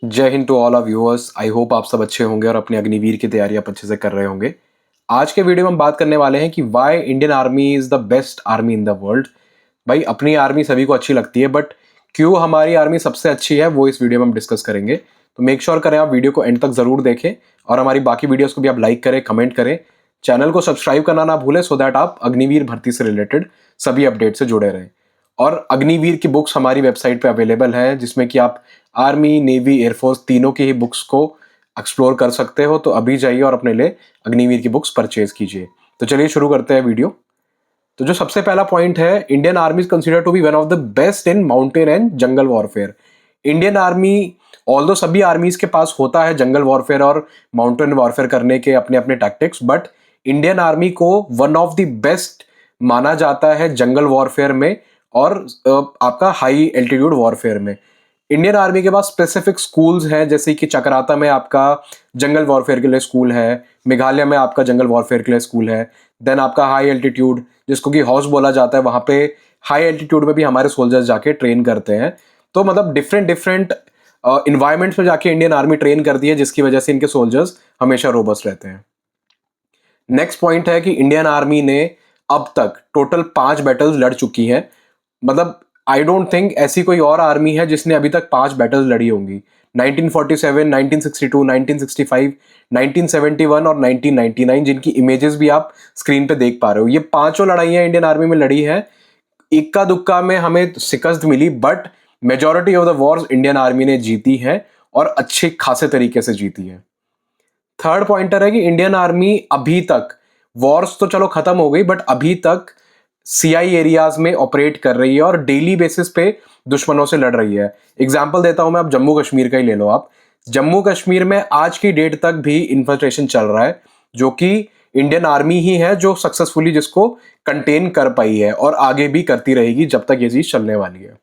जय Hind to all of viewers. I hope आप सब अच्छे होंगे और अपने अग्निवीर की तैयारी आप अच्छे से कर रहे होंगे। आज के वीडियो में हम बात करने वाले हैं कि why Indian army is the best army in the world. भाई अपनी आर्मी सभी को अच्छी लगती है, बट क्यों हमारी आर्मी सबसे अच्छी है वो इस वीडियो में हम डिस्कस करेंगे। तो मेक श्योर करें आप वीडियो को एंड तक जरूर देखें और हमारी बाकी वीडियोस को भी आप लाइक करें, कमेंट करें, चैनल को सब्सक्राइब करना ना भूलें सो दैट आप अग्निवीर भर्ती से रिलेटेड सभी अपडेट से जुड़े रहें। और अग्निवीर की बुक्स हमारी वेबसाइट पे अवेलेबल है, जिसमें कि आप आर्मी, नेवी, एयरफोर्स तीनों की ही बुक्स को एक्सप्लोर कर सकते हो। तो अभी जाइए और अपने लिए अग्निवीर की बुक्स परचेज कीजिए। तो चलिए शुरू करते हैं वीडियो। तो जो सबसे पहला पॉइंट है, Indian army is considered to be one of the best in mountain and jungle warfare. Indian army, although सभी आर्मीज के पास होता है जंगल वॉरफेयर और माउंटेन वॉरफेयर करने के अपने अपने टैक्टिक्स, बट इंडियन आर्मी को वन ऑफ द बेस्ट माना जाता है जंगल वॉरफेयर में और आपका हाई एल्टीट्यूड वॉरफेयर में। इंडियन आर्मी के पास स्पेसिफिक स्कूल्स हैं, जैसे कि चक्राता में आपका जंगल वॉरफेयर के लिए स्कूल है, मेघालय में आपका जंगल वॉरफेयर के लिए स्कूल है। देन आपका हाई एल्टीट्यूड, जिसको कि हॉर्स बोला जाता है, वहां पे हाई एल्टीट्यूड में भी हमारे सोल्जर्स जाके ट्रेन करते हैं। तो मतलब डिफरेंट डिफरेंट इन्वायरमेंट्स में जाके इंडियन आर्मी ट्रेन करती है, जिसकी वजह से इनके सोल्जर्स हमेशा रोबस्ट रहते हैं। नेक्स्ट पॉइंट है कि इंडियन आर्मी ने अब तक टोटल 5 बैटल्स लड़ चुकी है। मतलब आई डोंट थिंक ऐसी कोई और आर्मी है जिसने अभी तक 5 बैटल्स लड़ी होंगी। 1947, 1962, 1965, 1971 और 1999, जिनकी इमेजेस भी आप स्क्रीन पे देख पा रहे हो। ये पांचों लड़ाइयां इंडियन आर्मी में लड़ी है। इक्का दुक्का में हमें शिकस्त मिली, but majority of the wars Indian army ने जीती है और अच्छे खासे तरीके से जीती है। थर्ड पॉइंटर है कि इंडियन आर्मी अभी तक, वॉर्स तो चलो खत्म हो गई, बट अभी तक सीआई एरियाज में ऑपरेट कर रही है और डेली बेसिस पे दुश्मनों से लड़ रही है। एग्जाम्पल देता हूं मैं, आप जम्मू कश्मीर का ही ले लो। आप जम्मू कश्मीर में आज की डेट तक भी इन्फिल्ट्रेशन चल रहा है, जो कि इंडियन आर्मी ही है जो सक्सेसफुली जिसको कंटेन कर पाई है और आगे भी करती रहेगी जब तक ये चीज चलने वाली है।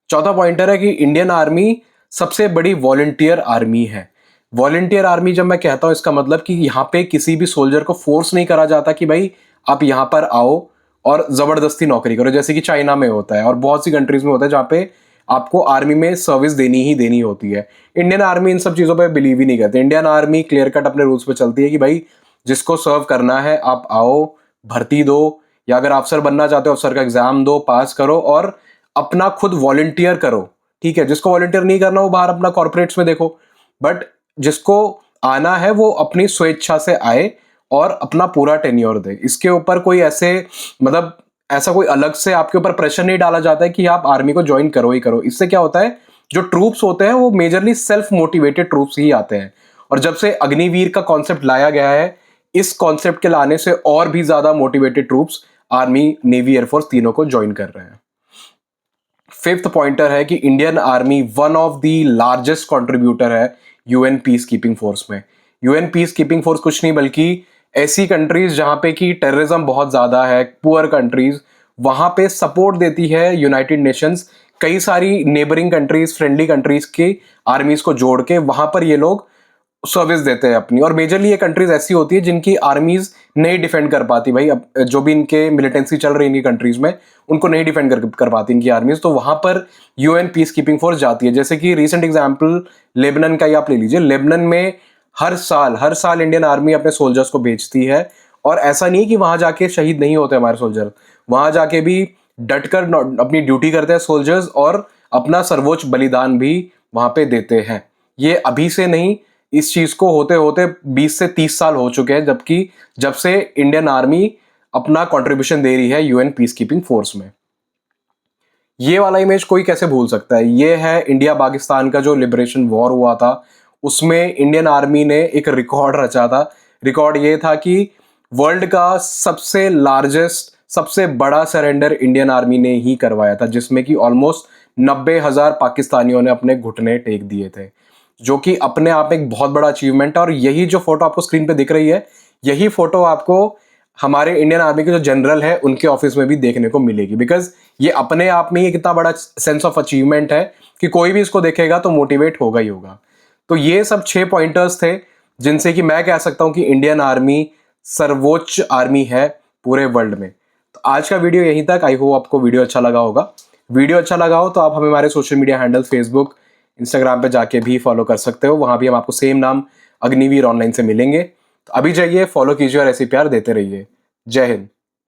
चौथा पॉइंटर है कि इंडियन आर्मी सबसे बड़ी वॉलंटियर आर्मी है। वॉलंटियर आर्मी जब मैं कहता हूं, इसका मतलब कि यहाँ पे किसी भी सोल्जर को फोर्स नहीं करा जाता कि भाई आप यहाँ पर आओ और जबरदस्ती नौकरी करो, जैसे कि चाइना में होता है और बहुत सी कंट्रीज में होता है जहाँ पे आपको आर्मी में सर्विस देनी ही देनी होती है। इंडियन आर्मी इन सब चीजों पे बिलीव ही नहीं करते। इंडियन आर्मी क्लियर कट अपने रूल्स पे चलती है कि भाई जिसको सर्व करना है आप आओ, भर्ती दो, या अगर अफसर बनना चाहते हो अफसर का एग्जाम दो, पास करो और अपना खुद वॉलंटियर करो। ठीक है, जिसको वॉलंटियर नहीं करना वो बाहर अपना कॉर्पोरेट्स में देखो, बट जिसको आना है वो अपनी स्वेच्छा से आए और अपना पूरा टेन्योर दे। इसके ऊपर कोई ऐसे, मतलब ऐसा कोई अलग से आपके ऊपर प्रेशर नहीं डाला जाता है कि आप आर्मी को ज्वाइन करो ही करो। इससे क्या होता है, जो ट्रूप्स होते हैं वो मेजरली सेल्फ मोटिवेटेड ट्रूप्स ही आते हैं। और जब से अग्निवीर का कॉन्सेप्ट लाया गया है, इस कॉन्सेप्ट के लाने से और भी ज्यादा motivated troops army, navy, air force तीनों को ज्वाइन कर रहे हैं। फिफ्थ पॉइंटर है कि Indian army one of the largest contributor है यूएन पीस कीपिंग फोर्स में। यूएन पीस कीपिंग फोर्स कुछ नहीं बल्कि ऐसी कंट्रीज जहां पे कि टेररिज्म बहुत ज्यादा है, पुअर कंट्रीज, वहां पे सपोर्ट देती है यूनाइटेड नेशंस। कई सारी नेबरिंग कंट्रीज, फ्रेंडली कंट्रीज की आर्मीज को जोड़ के वहां पर ये लोग सर्विस देते हैं अपनी। और मेजरली ये कंट्रीज ऐसी होती है जिनकी आर्मीज नहीं डिफेंड कर पाती, भाई अब जो भी इनके मिलिटेंसी चल रही है इनकी कंट्रीज में, उनको नहीं डिफेंड कर पाती इनकी आर्मीज, तो वहां पर यूएन पीस कीपिंग फोर्स जाती है। जैसे कि रिसेंट एग्जांपल लेबनान का ही आप ले लीजिए। लेबनान में हर साल इंडियन आर्मी अपने सोल्जर्स को भेजती है, और ऐसा नहीं कि वहां जाके शहीद नहीं होते हमारे सोल्जर, वहां जाके भी डटकर अपनी ड्यूटी करते हैं सोल्जर्स और अपना सर्वोच्च बलिदान भी वहां पे देते हैं। ये अभी से नहीं, इस चीज को होते होते 20 से 30 साल हो चुके हैं, जबकि जब से इंडियन आर्मी अपना कंट्रीब्यूशन दे रही है यूएन पीस कीपिंग फोर्स में। ये वाला इमेज कोई कैसे भूल सकता है, ये है इंडिया पाकिस्तान का जो लिबरेशन वॉर हुआ था, उसमें इंडियन आर्मी ने एक रिकॉर्ड रचा था। रिकॉर्ड ये था कि वर्ल्ड का सबसे लार्जेस्ट, सबसे बड़ा सरेंडर इंडियन आर्मी ने ही करवाया था, जिसमें कि ऑलमोस्ट 90,000 पाकिस्तानियों ने अपने घुटने टेक दिए थे, जो कि अपने आप में एक बहुत बड़ा अचीवमेंट है। और यही जो फोटो आपको स्क्रीन पे दिख रही है, यही फोटो आपको हमारे इंडियन आर्मी के जो जनरल है उनके ऑफिस में भी देखने को मिलेगी, बिकॉज ये अपने आप में एक इतना बड़ा सेंस ऑफ अचीवमेंट है कि कोई भी इसको देखेगा तो मोटिवेट होगा ही होगा। तो ये सब 6 पॉइंटर्स थे जिनसे कि मैं कह सकता हूं कि इंडियन आर्मी सर्वोच्च आर्मी है पूरे वर्ल्ड में। तो आज का वीडियो यहीं तक। आई होप आपको वीडियो अच्छा लगा होगा। वीडियो अच्छा लगा हो तो आप हमें हमारे social media handle Facebook, Instagram पे जाके भी फॉलो कर सकते हो, वहाँ भी हम आपको सेम नाम अग्निवीर ऑनलाइन से मिलेंगे। तो अभी जाइए, फॉलो कीजिए और ऐसे ही प्यार देते रहिए। जय हिंद।